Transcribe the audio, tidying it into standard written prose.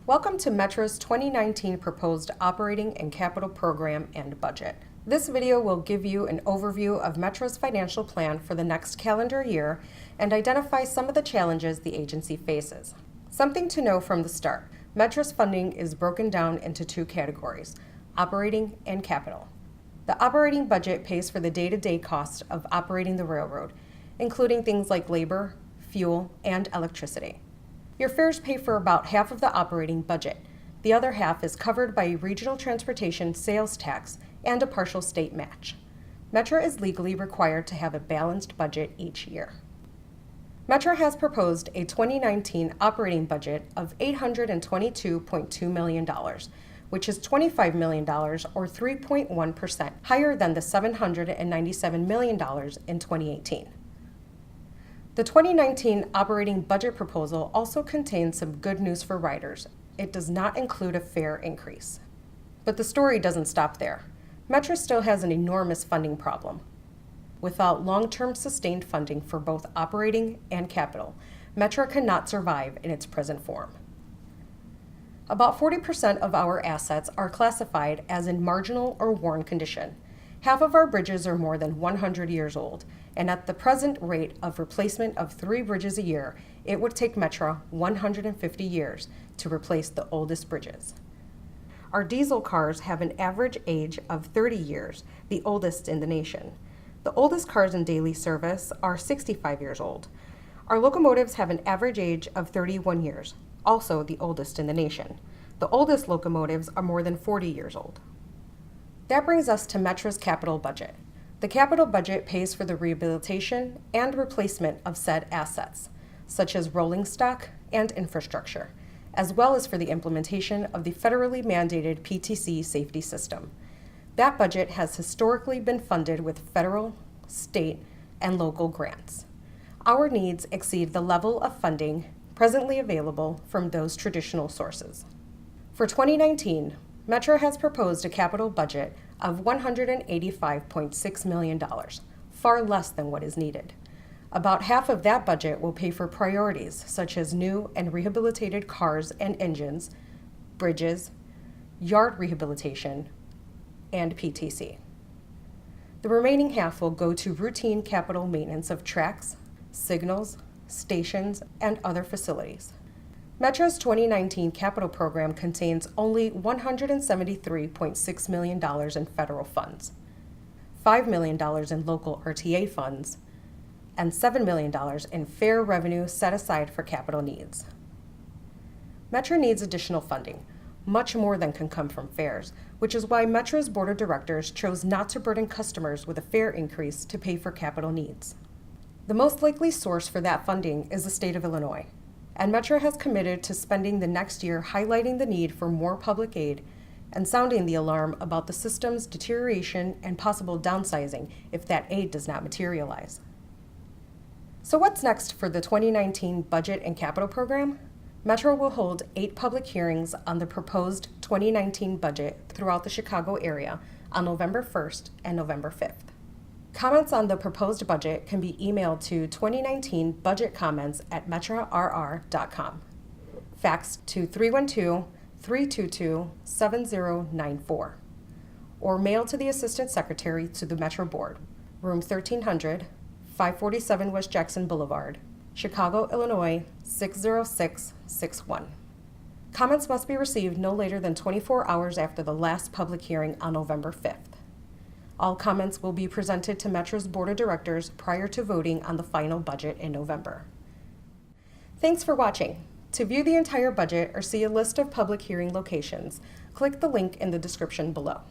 Welcome to Metra's 2019 Proposed Operating and Capital Program and Budget. This video will give you an overview of Metra's financial plan for the next calendar year and identify some of the challenges the agency faces. Something to know from the start, Metra's funding is broken down into two categories, operating and capital. The operating budget pays for the day-to-day cost of operating the railroad, including things like labor, fuel, and electricity. Your fares pay for about half of the operating budget. The other half is covered by a regional transportation sales tax and a partial state match. Metra is legally required to have a balanced budget each year. Metra has proposed a 2019 operating budget of $822.2 million, which is $25 million or 3.1% higher than the $797 million in 2018. The 2019 operating budget proposal also contains some good news for riders. It does not include a fare increase. But the story doesn't stop there. Metra still has an enormous funding problem. Without long-term sustained funding for both operating and capital, Metra cannot survive in its present form. About 40% of our assets are classified as in marginal or worn condition. Half of our bridges are more than 100 years old, and at the present rate of replacement of 3 bridges a year, it would take Metra 150 years to replace the oldest bridges. Our diesel cars have an average age of 30 years, the oldest in the nation. The oldest cars in daily service are 65 years old. Our locomotives have an average age of 31 years, also the oldest in the nation. The oldest locomotives are more than 40 years old. That brings us to Metra's capital budget. The capital budget pays for the rehabilitation and replacement of said assets, such as rolling stock and infrastructure, as well as for the implementation of the federally mandated PTC safety system. That budget has historically been funded with federal, state, and local grants. Our needs exceed the level of funding presently available from those traditional sources. For 2019, Metra has proposed a capital budget of $185.6 million, far less than what is needed. About half of that budget will pay for priorities such as new and rehabilitated cars and engines, bridges, yard rehabilitation, and PTC. The remaining half will go to routine capital maintenance of tracks, signals, stations, and other facilities. Metra's 2019 capital program contains only $173.6 million in federal funds, $5 million in local RTA funds, and $7 million in fare revenue set aside for capital needs. Metra needs additional funding, much more than can come from fares, which is why Metra's Board of Directors chose not to burden customers with a fare increase to pay for capital needs. The most likely source for that funding is the state of Illinois, and Metra has committed to spending the next year highlighting the need for more public aid and sounding the alarm about the system's deterioration and possible downsizing if that aid does not materialize. So what's next for the 2019 budget and capital program? Metra will hold 8 public hearings on the proposed 2019 budget throughout the Chicago area on November 1st and November 5th. Comments on the proposed budget can be emailed to 2019budgetcomments@metrarr.com, faxed to 312-322-7094, or mailed to the Assistant Secretary to the Metra Board, Room 1300, 547 West Jackson Boulevard, Chicago, Illinois 60661. Comments must be received no later than 24 hours after the last public hearing on November 5th. All comments will be presented to Metra's Board of Directors prior to voting on the final budget in November. Thanks for watching. To view the entire budget or see a list of public hearing locations, click the link in the description below.